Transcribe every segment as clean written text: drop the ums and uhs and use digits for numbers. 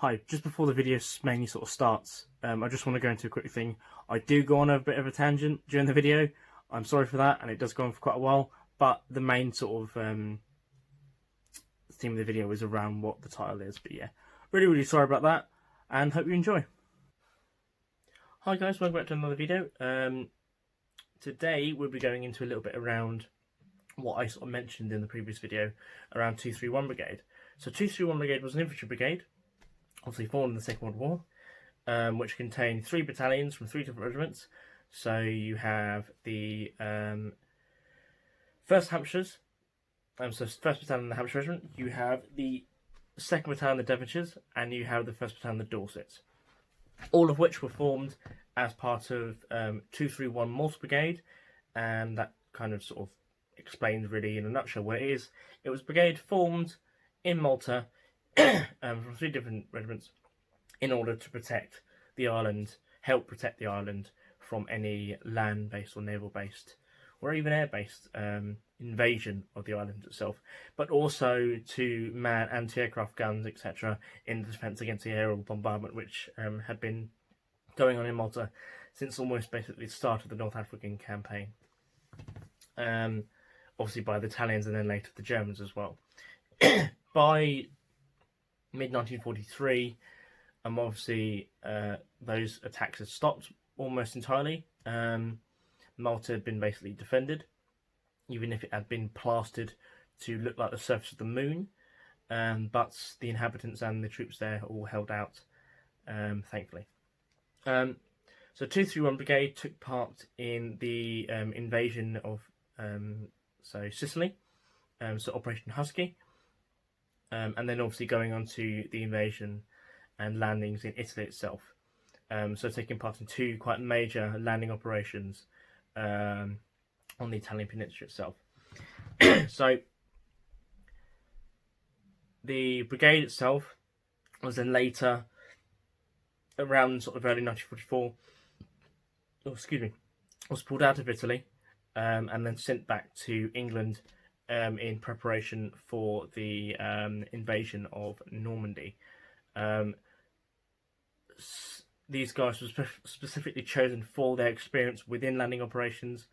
Hi, just before the video mainly sort of starts, I just want to go into a quick thing. I do go on a bit of a tangent during the video. I'm sorry for that, and it does go on for quite a while, but the main sort of theme of the video is around what the title is. But yeah, really sorry about that, and hope you enjoy. Hi guys, welcome back to another video. Today we'll be going into a little bit around what I sort of mentioned in the previous video around 231 Brigade. So 231 Brigade was an infantry brigade, obviously formed in the Second World War, which contained 3 battalions from 3 different regiments. So you have the 1st Hampshires, so 1st Battalion, the Hampshire Regiment. You have the 2nd Battalion, the Devonshires, and you have the 1st Battalion, the Dorsets. All of which were formed as part of 231 Malta Brigade, and that kind of sort of explains really in a nutshell what it is. It was a brigade formed in Malta from 3 different regiments in order to protect the island, help protect the island from any land-based or naval-based or even air-based invasion of the island itself, but also to man anti-aircraft guns, etc., in the defence against the aerial bombardment which had been going on in Malta since almost basically the start of the North African campaign. Obviously by the Italians and then later the Germans as well. By mid-1943, obviously those attacks had stopped almost entirely. Malta had been basically defended, even if it had been plastered to look like the surface of the moon, but the inhabitants and the troops there all held out, thankfully. So 231 Brigade took part in the invasion of Sicily, so Operation Husky, and then obviously going on to the invasion and landings in Italy itself. So taking part in 2 quite major landing operations on the Italian peninsula itself. So the brigade itself was then later, around sort of early 1944, was pulled out of Italy and then sent back to England in preparation for the invasion of Normandy. These guys were specifically chosen for their experience within landing operations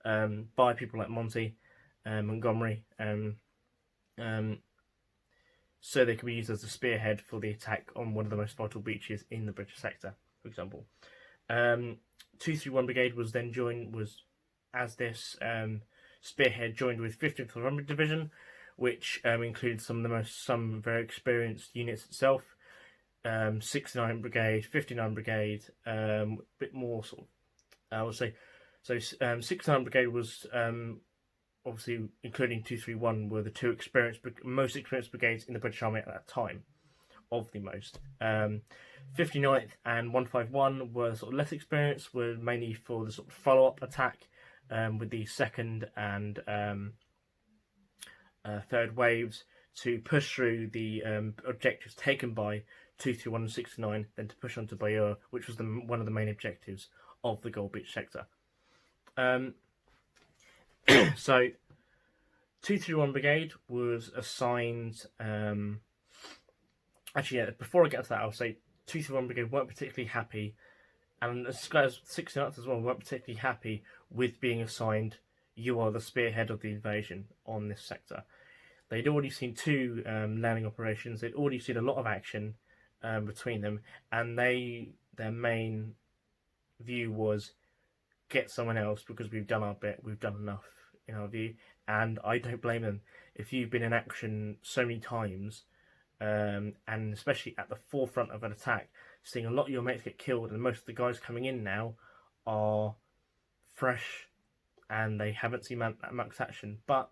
by people like Monty, Montgomery, so they could be used as a spearhead for the attack on one of the most vital beaches in the British sector, for example. 231 Brigade was then as this spearhead joined with 15th Armoured Division, which included some very experienced units itself. 69 Brigade, 59 Brigade, a bit more sort of, I would say. So 69 Brigade was obviously, including 231, were the 2 most experienced brigades in the British Army at that time, of the most. 59th and 151 were sort of less experienced, were mainly for the sort of follow-up attack with the 2nd and 3rd waves to push through the objectives taken by 231 and 69, then to push on to Bayeux, which was one of the main objectives of the Gold Beach sector. So 231 Brigade was assigned, before I get to that, I'll say 231 Brigade weren't particularly happy, and as 69th as well, weren't particularly happy with being assigned, you are the spearhead of the invasion on this sector. They'd already seen 2 landing operations, they'd already seen a lot of action between them, and their main view was, get someone else because we've done our bit, we've done enough in our view. And I don't blame them. If you've been in action so many times, and especially at the forefront of an attack, seeing a lot of your mates get killed, and most of the guys coming in now are fresh and they haven't seen that much action, but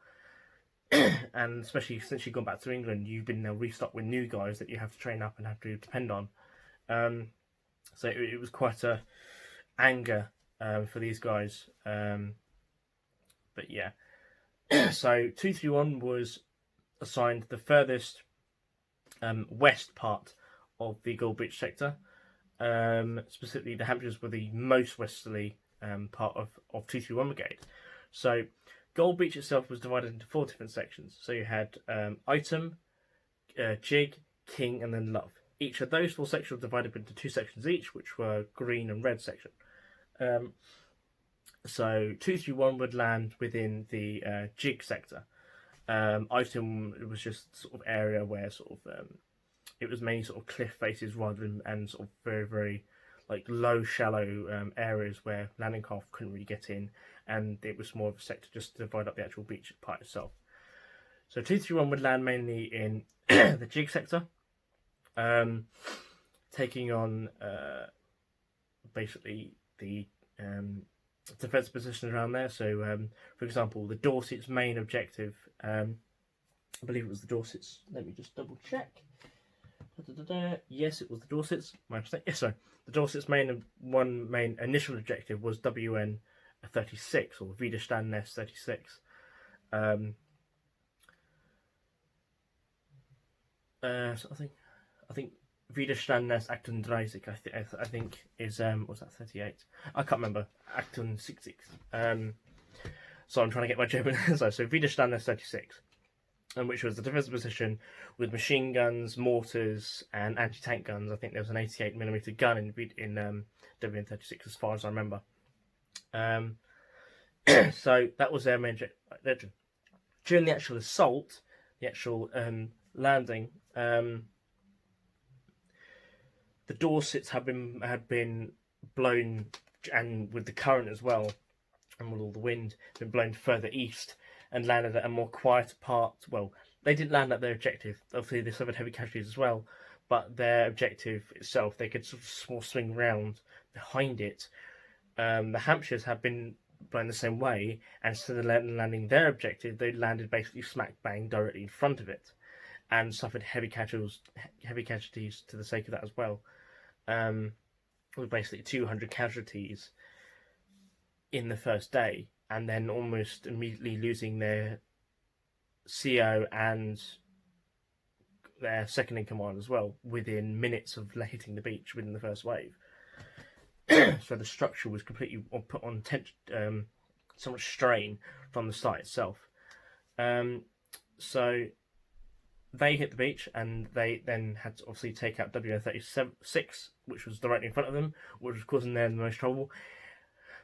and especially since you've gone back to England, you've been now restocked with new guys that you have to train up and have to depend on. So it was quite a anger for these guys. But yeah. So 231 was assigned the furthest west part of the Gold Beach sector. Specifically, the Hampshires were the most westerly part of 231 Brigade. So Gold Beach itself was divided into 4 different sections. So you had Item, Jig, King, and then Love. Each of those 4 sections were divided into 2 sections each, which were green and red section. So 231 would land within the jig sector. Item was just sort of area where sort of it was mainly sort of cliff faces rather than and sort of very, very like low, shallow areas where landing craft couldn't really get in, and it was more of a sector just to divide up the actual beach part itself. So 231 would land mainly in the jig sector, taking on basically the defence positions around there. So, for example, the Dorset's main objective, I believe it was the Dorset's. Let me just double check. Yes, it was the Dorset's. My mistake. Yes, sorry. The Dorset's main initial objective was WN 36 or Widerstandsnest 36. So I think Widerstandsnest 38. I think is was that 38? I can't remember. 66. So I'm trying to get my German. So Widerstandsnest 36, which was the defensive position with machine guns, mortars, and anti-tank guns. I think there was an 88mm gun in WN36, as far as I remember. So that was their main objective. During the actual assault, the actual landing, the Dorsets had been blown, and with the current as well, and with all the wind, been blown further east and landed at a more quiet part. Well, they didn't land at their objective. Obviously, they suffered heavy casualties as well, but their objective itself, they could sort of small swing round behind it. The Hampshires had been blown the same way, and instead of landing their objective, they landed basically smack bang directly in front of it, and suffered heavy casualties to the sake of that as well. With basically 200 casualties in the first day, and then almost immediately losing their CO and their second in command as well within minutes of hitting the beach within the first wave. So the structure was completely put on tension, so much strain from the site itself. So they hit the beach, and they then had to obviously take out WN36, which was directly in front of them, which was causing them the most trouble.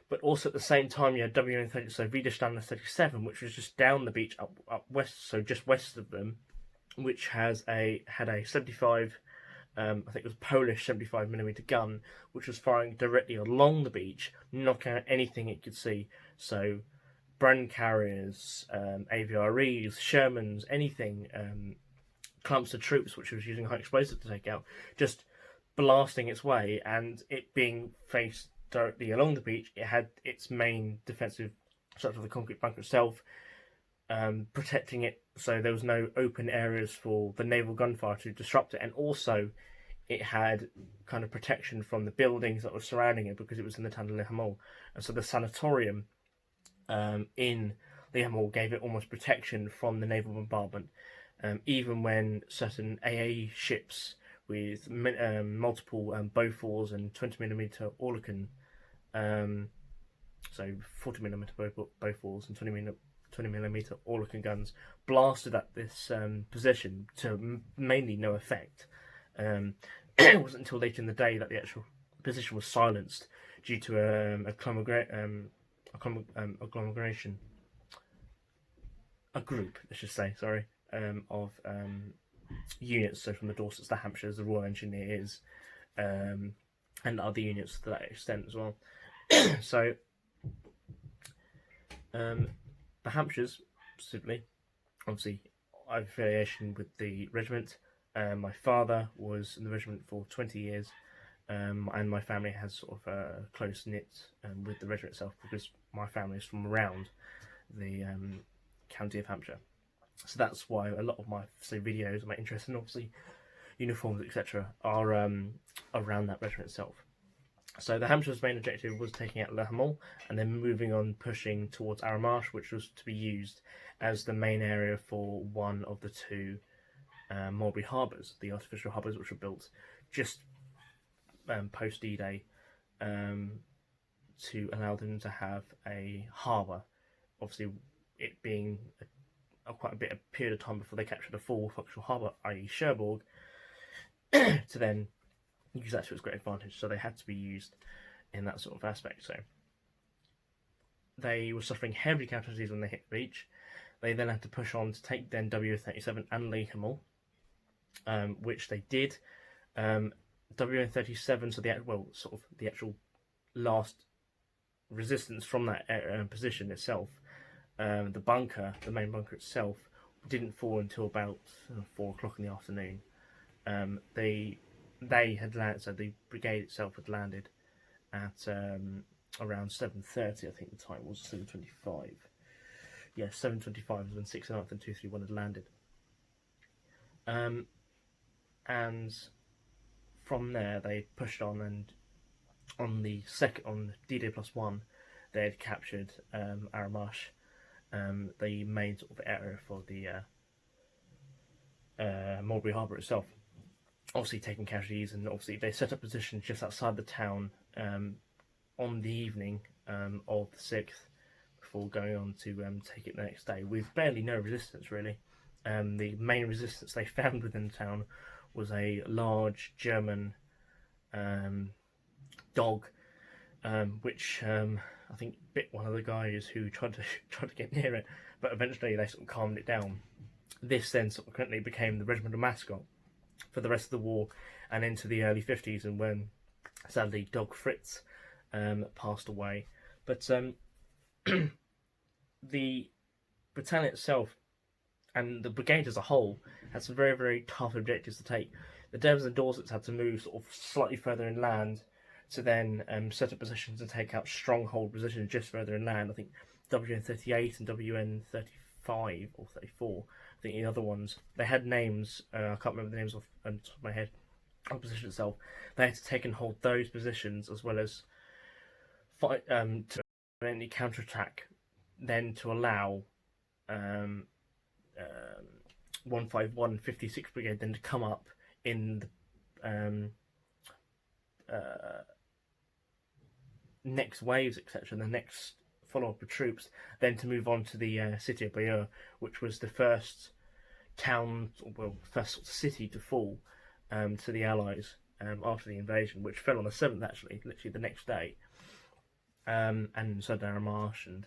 But also at the same time, you had WN30, so Widerstandsnest 37, which was just down the beach up west, so just west of them, which had a 75, I think it was Polish 75mm gun, which was firing directly along the beach, knocking out anything it could see. So Brand carriers, AVREs, Shermans, anything, clumps of troops which it was using high explosive to take out, just blasting its way, and it being faced directly along the beach, it had its main defensive structure of the concrete bunker itself, protecting it, so there was no open areas for the naval gunfire to disrupt it, and also it had kind of protection from the buildings that were surrounding it because it was in the town of Le Hamel, and so the sanatorium in Le Hamel gave it almost protection from the naval bombardment, even when certain AA ships with multiple Bofors and 20mm Orlecan, so 40mm Bofors and 20mm Orlecan guns blasted at this position to mainly no effect. It wasn't until later in the day that the actual position was silenced due to a group, let's just say, sorry, of units, so from the Dorsets, the Hampshires, the Royal Engineers, and other units to that extent as well. So the Hampshires, specifically, obviously, I have affiliation with the regiment. My father was in the regiment for 20 years, and my family has sort of a close knit with the regiment itself because my family is from around the county of Hampshire. So that's why a lot of my videos, my interest in obviously uniforms, etc., are around that regiment itself. So the Hampshire's main objective was taking out Le Hamel and then moving on, pushing towards Arromarsh, which was to be used as the main area for one of the two Mulberry harbours, the artificial harbours which were built just post D-Day to allow them to have a harbour. Obviously, it being quite a period of time before they captured a full functional harbour, i.e. Cherbourg, to then use that to its great advantage. So they had to be used in that sort of aspect. So they were suffering heavy casualties when they hit the beach. They then had to push on to take then WN-37 and Lee Himmel, which they did. WN-37, so the actual last resistance from that position itself, the main bunker itself, didn't fall until about 4 o'clock in the afternoon. They had landed, so the brigade itself had landed at around 7:30. I think the time was 7:25. Yeah, 7:25 was when 6th and 231 had landed. And from there they pushed on, and on D-Day +1, they had captured Aramash, the main sort of area for the Mulberry Harbour itself. Obviously taking casualties, and obviously they set up positions just outside the town on the evening of the 6th before going on to take it the next day with barely no resistance really. The main resistance they found within the town was a large German dog, which I think bit one of the guys who tried to get near it, but eventually they sort of calmed it down. This then sort of currently became the regimental mascot for the rest of the war and into the early 50s, and when sadly Dog Fritz passed away. But the battalion itself and the brigade as a whole had some very, very tough objectives to take. The Devons and Dorsets had to move sort of slightly further inland to then set up positions to take out stronghold positions just further inland. I think WN-38 and WN-35 or 34, I think the other ones, they had names, I can't remember the names off the top of my head, on the position itself. They had to take and hold those positions as well as fight to any counterattack, then to allow 151 and 56 Brigade then to come up in the next waves, etc., the next follow-up of troops, then to move on to the city of Bayeux, which was the first town, first sort of city to fall to the Allies after the invasion, which fell on the 7th, actually, literally the next day. And so Aramash and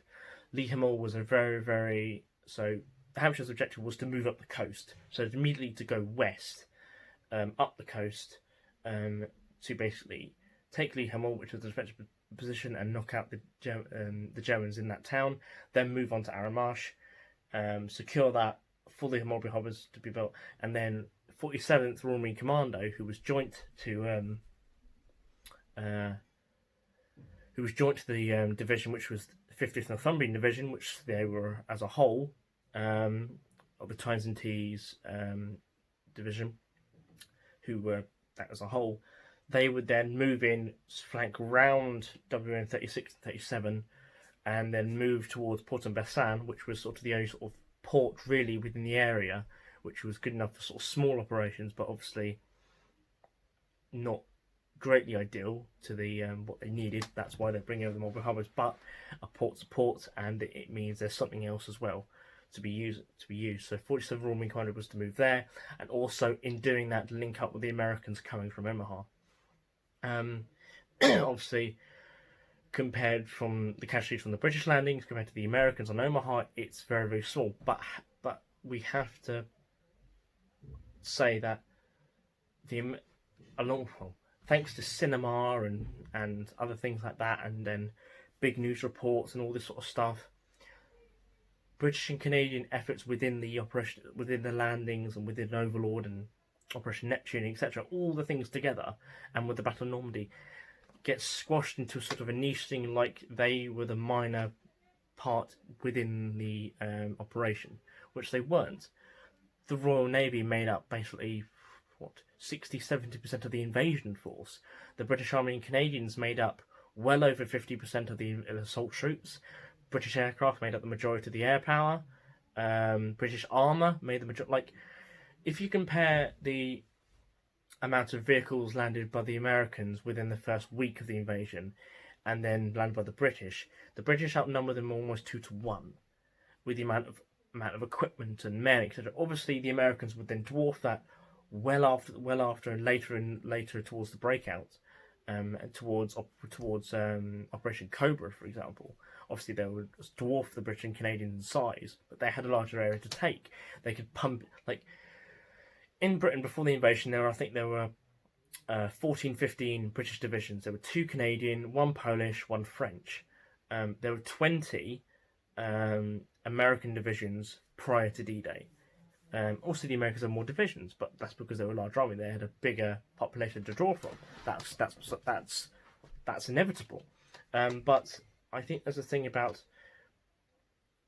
Lee Himmel was a very, so Hampshire's objective was to move up the coast, so immediately to go west, up the coast, to basically take Lee Himmel, which was the defensive position, and knock out the Germans in that town, then move on to Aramash, secure that for the Mulberry Harbours to be built, and then 47th Royal Marine Commando, who was joint to the division, which was the 50th Northumbrian Division, which they were as a whole, of the Tynes and Tees division, who were that as a whole. They would then move in, flank round WN-36 and 37, and then move towards Port-en-Bessin, which was sort of the only sort of port really within the area, which was good enough for sort of small operations, but obviously not greatly ideal to the what they needed. That's why they're bringing over the Mulberry Harbours, but a port's a port, and it means there's something else as well to be used. So 47th Royal Marine Commando was to move there, and also in doing that, link up with the Americans coming from Omaha. Obviously, compared from the casualties from the British landings compared to the Americans on Omaha, it's very, very small. But we have to say that thanks to cinema and other things like that, and then big news reports and all this sort of stuff, British and Canadian efforts within the operation, within the landings, and within Overlord and Operation Neptune, etc., all the things together, and with the Battle of Normandy, gets squashed into sort of a niche thing, like they were the minor part within the operation, which they weren't. The Royal Navy made up basically 60-70% of the invasion force. The British Army and Canadians made up well over 50% of the assault troops. British aircraft made up the majority of the air power. British armour made the majority. Like, if you compare the amount of vehicles landed by the Americans within the first week of the invasion and then landed by the British outnumbered them almost 2-1 with the amount of equipment and men, etc. Obviously, the Americans would then dwarf that well after and later towards the breakout, and towards Operation Cobra, for example. Obviously, they would dwarf the British and Canadians in size, but they had a larger area to take. They could pump, like, in Britain before the invasion. There were 14, 15 British divisions. There were 2 Canadian, 1 Polish, 1 French. There were 20 American divisions prior to D-Day. Also, the Americans had more divisions, but that's because they were a large army. They had a bigger population to draw from. That's inevitable. But I think there's a thing about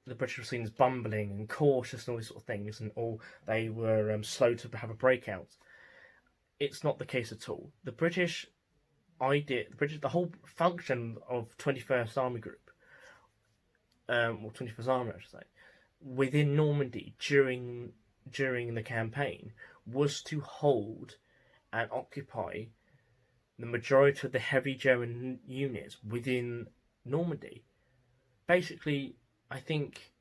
the British were seen as bumbling and cautious and all these sort of things, and they were slow to have a breakout. It's not the case at all. The whole function of 21st Army Group, or 21st Army, I should say, within Normandy during the campaign was to hold and occupy the majority of the heavy German units within Normandy. Basically, I think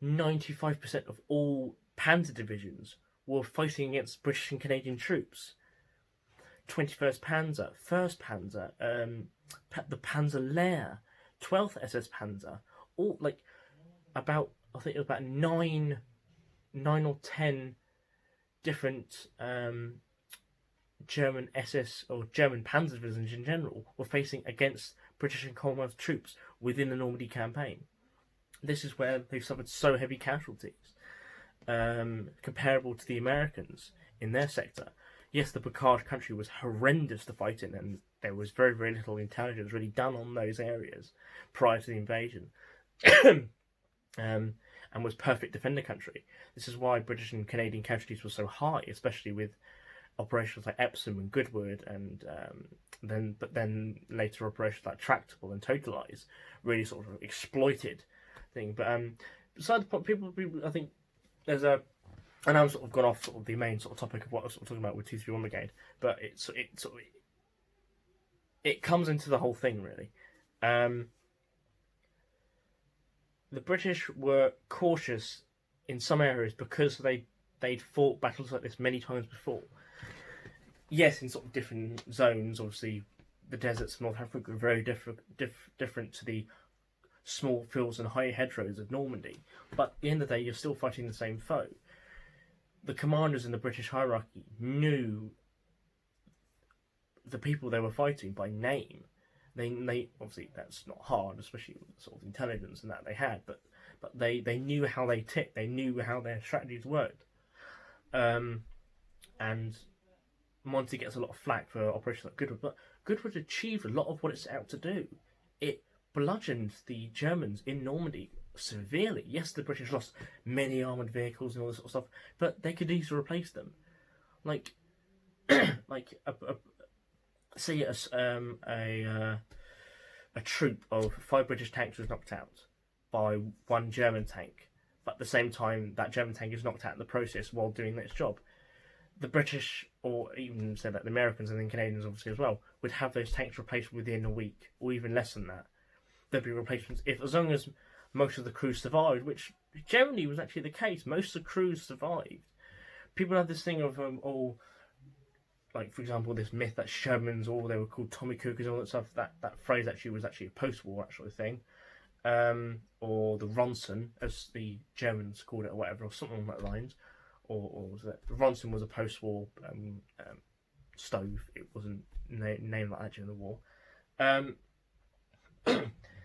95% of all panzer divisions were fighting against British and Canadian troops. 21st Panzer, 1st Panzer, the Panzer Lehr, 12th SS Panzer, all I think it was about 9 or 10 different German SS or German Panzer divisions in general were facing against British and Commonwealth troops within the Normandy campaign. This is where they've suffered so heavy casualties, comparable to the Americans in their sector. Yes, the Brigade country was horrendous to fight in, and there was very, very little intelligence really done on those areas prior to the invasion, and was perfect defender country. This is why British and Canadian casualties were so high, especially with operations like Epsom and Goodwood, and then later operations like Tractable and Totalize really sort of exploited thing. But besides people, I think there's a. And I'm sort of gone off sort of the main sort of topic of what I was sort of talking about with 231 Brigade, but it comes into the whole thing really. The British were cautious in some areas because they'd fought battles like this many times before. Yes, in sort of different zones. Obviously, the deserts of North Africa are very different to the small fields and high hedgerows of Normandy. But at the end of the day, you're still fighting the same foe. The commanders in the British hierarchy knew the people they were fighting by name. They obviously, that's not hard, especially with the sort of intelligence and that they had, but they knew how they ticked. They knew how their strategies worked. And Monty gets a lot of flack for operations like Goodwood, but Goodwood achieved a lot of what it set out to do. It bludgeoned the Germans in Normandy severely. Yes, the British lost many armoured vehicles and all this sort of stuff, but they could easily replace them. Like, say a troop of 5 British tanks was knocked out by 1 German tank, but at the same time that German tank is knocked out in the process while doing its job. The British, or even say that the Americans and the Canadians obviously as well, would have those tanks replaced within a week, or even less than that. There'd be replacements as long as most of the crew survived, which generally was actually the case. Most of the crews survived. People have this thing of like for example, this myth that Shermans, they were called Tommy Cookers, all that stuff. That phrase actually was actually a post-war actual thing, or the Ronson, as the Germans called it, or whatever, or something along that lines, or was it Ronson was a post-war stove. It wasn't named like that during the war.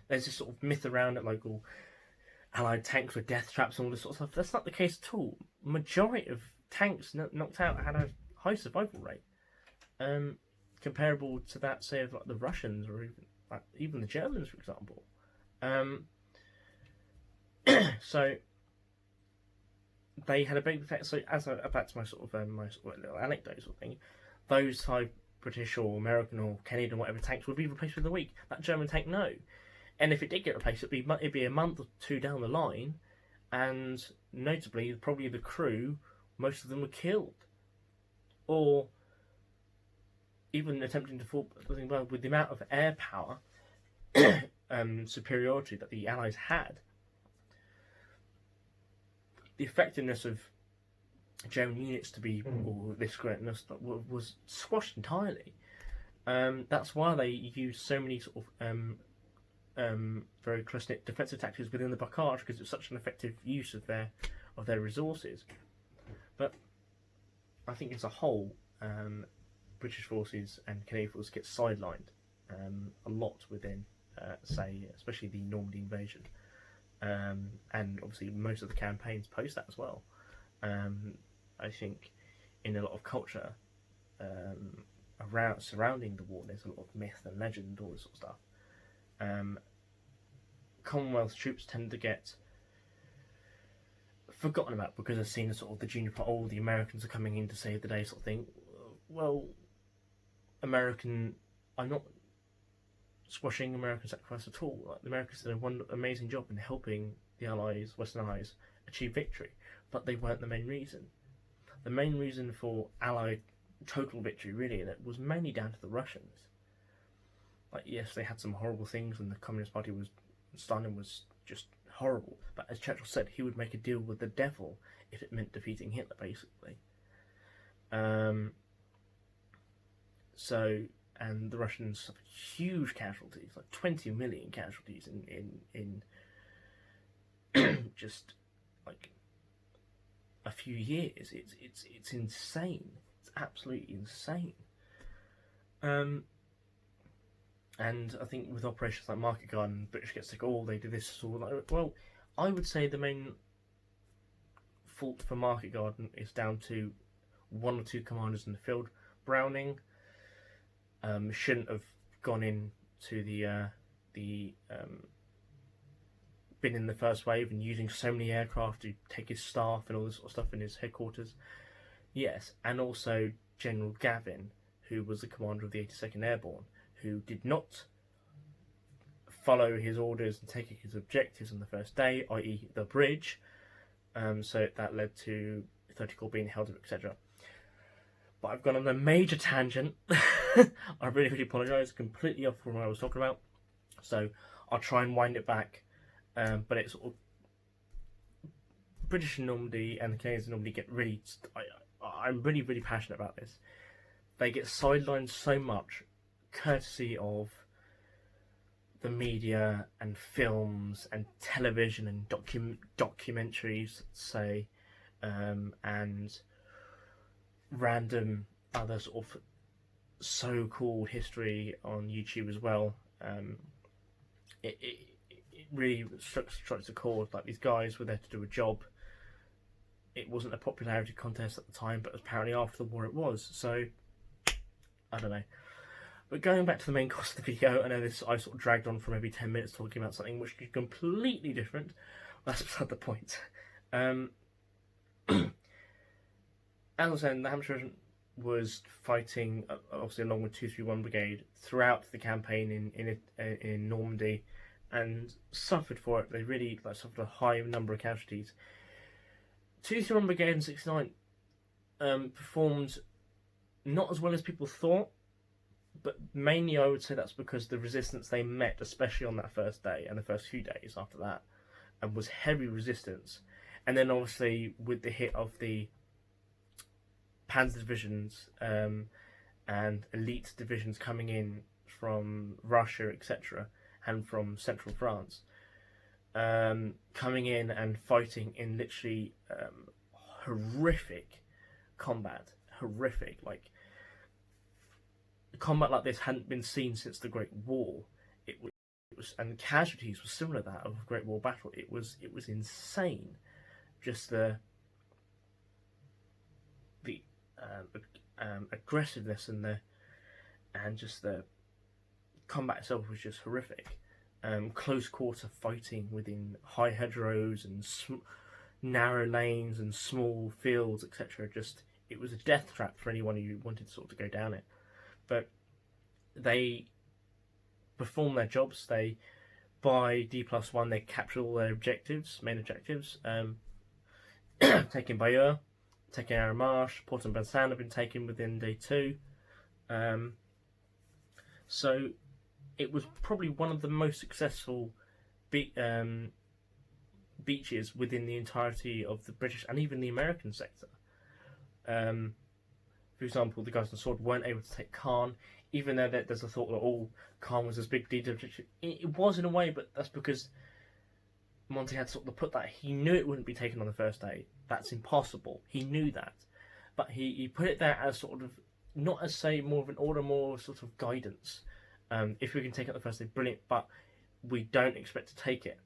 There's this sort of myth around it, like all Allied tanks with death traps and all this sort of stuff. That's not the case at all. Majority of tanks knocked out had a high survival rate, comparable to that, say, of like the Russians or even the Germans, for example. So they had a big effect. So back to my sort of little anecdote sort of thing, those 5 British or American or Canadian whatever tanks would be replaced within a week. That German tank, no. And if it did get replaced, it'd be a month or 2 down the line, and notably, probably the crew, most of them were killed, or even attempting to fall. With the amount of air power superiority that the Allies had, the effectiveness of German units to be all this great was squashed entirely. That's why they used so many sort of very close-knit defensive tactics within the blockade, because it was such an effective use of their resources. But I think as a whole, British forces and Canadian forces get sidelined a lot within, say, especially the Normandy invasion, and obviously most of the campaigns post that as well. I think in a lot of culture surrounding the war, there's a lot of myth and legend, all this sort of stuff. Commonwealth troops tend to get forgotten about because they're seen as sort of the junior part. Oh, the Americans are coming in to save the day, sort of thing. Well, I'm not squashing American sacrifice at all. Like, the Americans did an amazing job in helping the Allies, Western Allies, achieve victory, but they weren't the main reason. The main reason for Allied total victory, really, that was mainly down to the Russians. Like, yes, they had some horrible things, and the Communist Party Stalin was just horrible. But as Churchill said, he would make a deal with the devil if it meant defeating Hitler, basically. And the Russians suffered huge casualties, like 20 million casualties in just like a few years. It's insane. It's absolutely insane. And I think with operations like Market Garden, British get sick. Oh, they do this. Or like, well, I would say the main fault for Market Garden is down to one or two commanders in the field. Browning shouldn't have gone into been in the first wave and using so many aircraft to take his staff and all this sort of stuff in his headquarters. Yes, and also General Gavin, who was the commander of the 82nd Airborne, who did not follow his orders and take his objectives on the first day, i.e. the bridge. So that led to 30 Corps being held up, etc. But I've gone on a major tangent. I really, really apologise. Completely off from what I was talking about. So I'll try and wind it back. But it's sort of British Normandy and the Canadians Normandy get really. I'm really, really passionate about this. They get sidelined so much, courtesy of the media and films and television and documentaries, say, and random other sort of so-called history on YouTube as well. It really strikes a chord. Like, these guys were there to do a job. It wasn't a popularity contest at the time, but apparently after the war it was. So I don't know. But going back to the main course of the video, I know I sort of dragged on for maybe 10 minutes talking about something which is completely different. That's beside the point. As I was saying, the Hampshire regiment was fighting, obviously along with 231 Brigade, throughout the campaign in Normandy, and suffered for it. They really suffered a high number of casualties. 231 Brigade and 69 performed not as well as people thought, but mainly I would say that's because the resistance they met, especially on that first day and the first few days after that, was heavy resistance. And then obviously with the hit of the Panzer divisions and elite divisions coming in from Russia, etc., and from central France, coming in and fighting in literally horrific combat. Horrific. Like, combat like this hadn't been seen since the Great War. It was, and the casualties were similar to that of a Great War battle. It was insane. Just the aggressiveness and just the combat itself was just horrific. Close quarter fighting within high hedgerows and narrow lanes and small fields, etc. Just, it was a death trap for anyone who wanted sort of to go down it. But they performed their jobs. They, by D+1, they captured all their main objectives. Taking Bayeux, taking Arromarche, Port-en-Bessin have been taken within day 2. So it was probably one of the most successful beaches within the entirety of the British and even the American sector. For example, the guys on the sword weren't able to take Caen, even though there's a thought that Caen was this big D objective. It was in a way, but that's because Monty had sort of put that. He knew it wouldn't be taken on the first day. That's impossible. He knew that, but he put it there as sort of not as say more of an order, more sort of guidance. If we can take it the first day, brilliant. But we don't expect to take it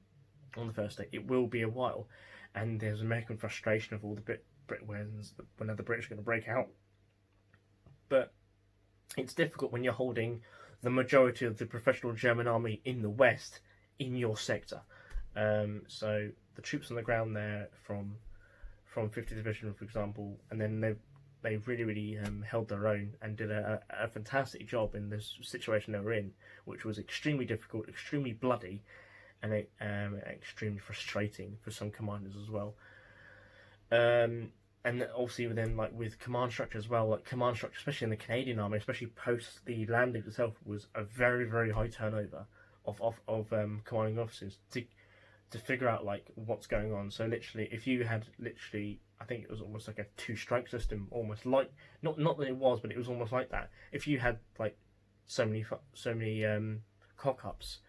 on the first day. It will be a while, and there's American frustration of all the Brit wins when the British are going to break out. But it's difficult when you're holding the majority of the professional German army in the West in your sector. So the troops on the ground there from 50th Division, for example, and then they really held their own and did a fantastic job in this situation they were in, which was extremely difficult, extremely bloody, and extremely frustrating for some commanders as well. And obviously then with command structure as well, command structure, especially in the Canadian army, especially post the landing itself, was a very high turnover of commanding officers to figure out what's going on. So literally, if you had I think it was almost like a 2-strike system, almost like not that it was, but it was almost like that. If you had so many cock-ups,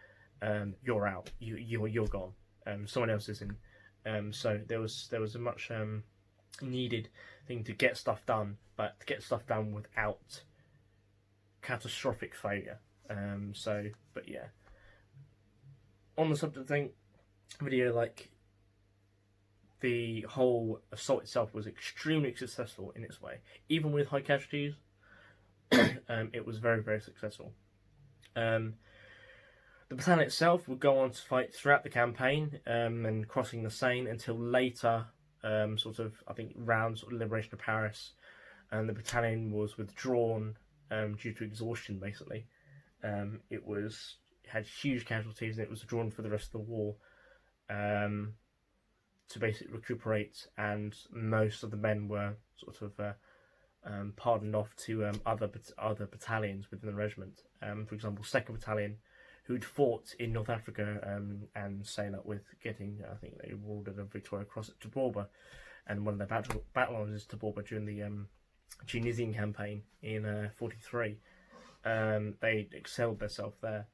you're out. You're gone. Someone else is in. So there was a much needed thing to get stuff done, but to get stuff done without catastrophic failure. But yeah. On the subject thing, video the whole assault itself was extremely successful in its way, even with high casualties. It was very successful. The battalion itself would go on to fight throughout the campaign, and crossing the Seine until later, I think round liberation of Paris, and the battalion was withdrawn due to exhaustion. Basically, it had huge casualties, and it was withdrawn for the rest of the war. To basically recuperate, and most of the men were pardoned off to other battalions within the regiment. For example, 2nd Battalion, who'd fought in North Africa and saying that with getting, I think they awarded a Victoria Cross at Taborba, and one of their battalions is Taborba during the Tunisian campaign in 43. They excelled themselves there.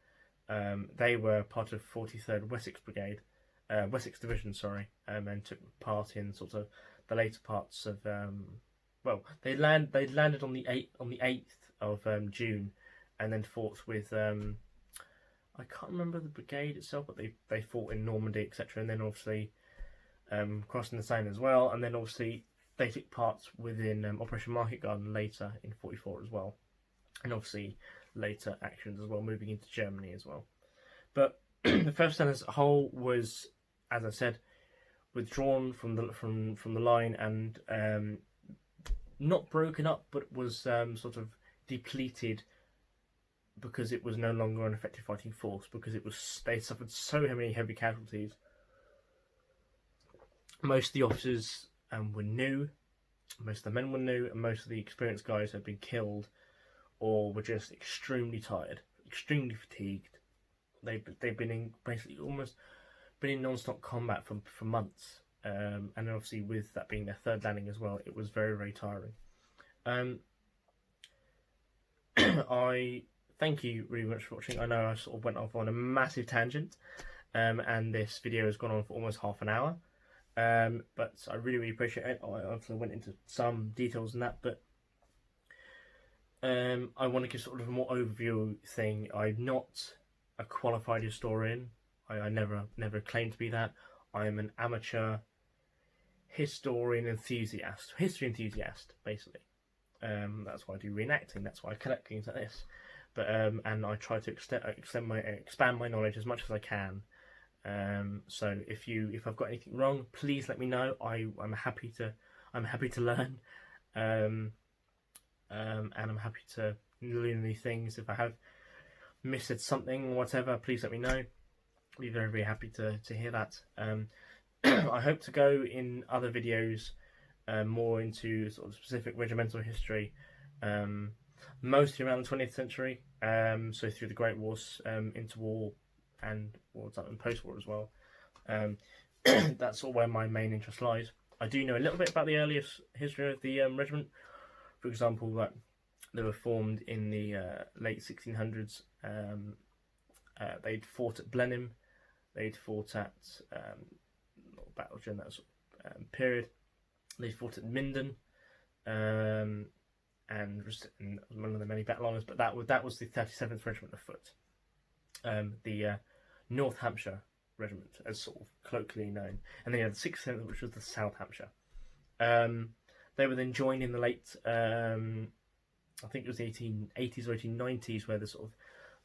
They were part of 43rd Wessex Brigade. Wessex Division, sorry, and took part in the later parts of. They landed on the 8th of June, and then fought with. I can't remember the brigade itself, but they fought in Normandy, etc. And then obviously crossing the Seine as well, and then obviously they took part within Operation Market Garden later in 44 as well, and obviously later actions as well, moving into Germany as well. But the first line as a whole was, as I said, withdrawn from the line, and not broken up, but was depleted, because it was no longer an effective fighting force, because they suffered so many heavy casualties. Most of the officers were new, most of the men were new, and most of the experienced guys had been killed or were just extremely tired, extremely fatigued. They've been in basically almost been in non-stop combat for months, and obviously with that being their 3rd landing as well, it was very tiring. I thank you really much for watching. I know I went off on a massive tangent, and this video has gone on for almost half an hour, but I really appreciate it. I obviously went into some details in that, but I want to give a more overview thing. I'm not a qualified historian. I never claimed to be that. I am an amateur history enthusiast, basically. That's why I do reenacting. That's why I collect things like this. But and I try to expand my knowledge as much as I can. So if I've got anything wrong, please let me know. I'm happy to learn, and I'm happy to learn new things. If I have missed something or whatever, please let me know. I'll be very happy to hear that. I hope to go in other videos more into specific regimental history, mostly around the 20th century, so through the Great Wars, into war and post-war as well. That's where my main interest lies. I do know a little bit about the earliest history of the regiment. For example, that they were formed in the late 1600s. They'd fought at Blenheim. They'd fought at battle during that sort of period. They fought at Minden, and one of the many battalions. But that was the 37th Regiment of Foot, the North Hampshire Regiment, as sort of colloquially known. And then you had the 67th, which was the South Hampshire. They were then joined in the late, I think it was the 1880s or 1890s, where the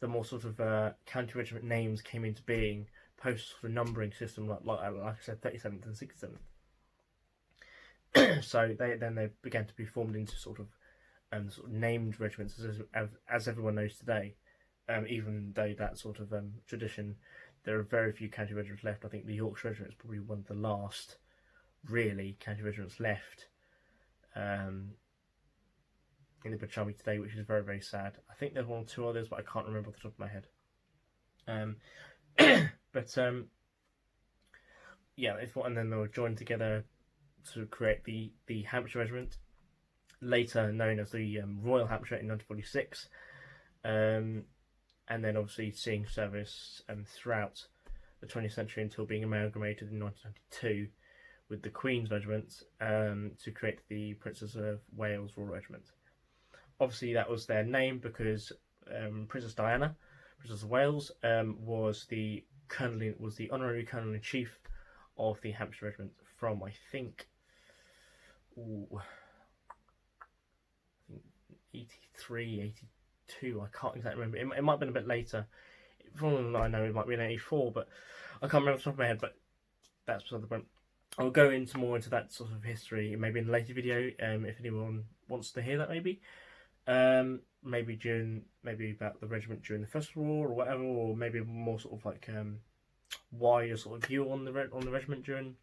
more sort of county regiment names came into being post sort of numbering system, like I said, 37th and 67th. So they began to be formed into sort of named regiments, as everyone knows today. Even though that sort of tradition, there are very few county regiments left. I think the Yorkshire Regiment is probably one of the last really county regiments left in the British Army today, which is very, very sad. I think there's one or two others, but I can't remember off the top of my head. Yeah, and then they were joined together to create the Hampshire Regiment, later known as the Royal Hampshire in 1946, and then obviously seeing service throughout the 20th century until being amalgamated in 1992 with the Queen's Regiment to create the Princess of Wales Royal Regiment. Obviously, that was their name because Princess Diana, Princess of Wales, was the honorary colonel in chief of the Hampshire Regiment from, I think 83, 82. I can't exactly remember. It might have been a bit later. From what I know, it might be in 84, but I can't remember off the top of my head. But that's beside the point. I'll go more into that sort of history maybe in a later video, if anyone wants to hear that, maybe. Maybe about the regiment during the First World War or whatever, or maybe more sort of like wider sort of view on the regiment during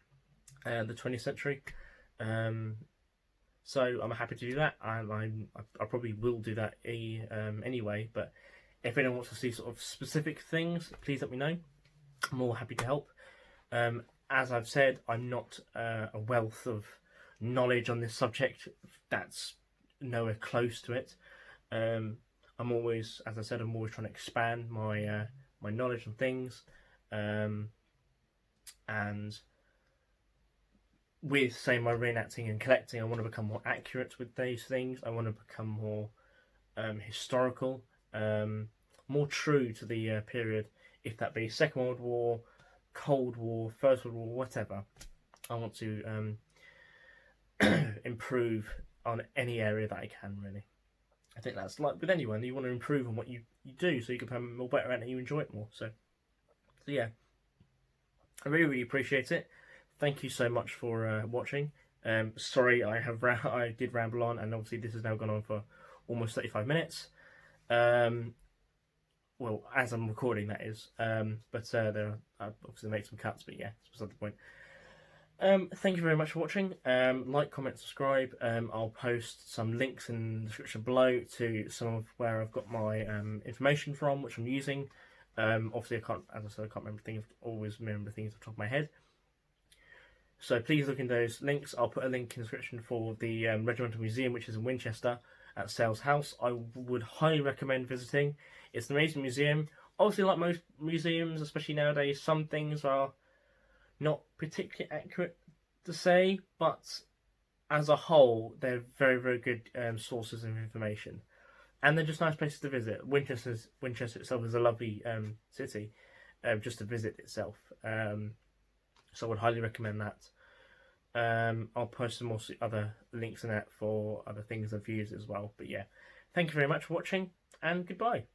the 20th century. So I'm happy to do that. I probably will do that anyway. But if anyone wants to see sort of specific things, please let me know. I'm more happy to help. As I've said, I'm not a wealth of knowledge on this subject. That's nowhere close to it. I'm always, as I said, I'm always trying to expand my my knowledge on things, and with, say, my reenacting and collecting, I want to become more accurate with these things. I want to become more historical, more true to the period, if that be Second World War, Cold War, First World War, whatever. I want to improve on any area that I can, really. I think that's like with anyone. You want to improve on what you do so you can become more better at it and you enjoy it more. So yeah, I really, really appreciate it. Thank you so much for watching. Sorry, I did ramble on, and obviously this has now gone on for almost 35 minutes. Well, as I'm recording, that is. But there are obviously make some cuts, but yeah, that's beside the point. Thank you very much for watching. Like, comment, subscribe. I'll post some links in the description below to some of where I've got my information from, which I'm using. Obviously, I can't always remember things off the top of my head. So please look in those links. I'll put a link in the description for the Regimental Museum, which is in Winchester at Sales House. I would highly recommend visiting. It's an amazing museum. Obviously, like most museums, especially nowadays, some things are not particularly accurate to say, but as a whole, they're very, very good sources of information, and they're just nice places to visit. Winchester itself is a lovely city, just to visit itself. So I would highly recommend that. I'll post some more other links in that for other things I've used as well. But yeah, thank you very much for watching, and goodbye.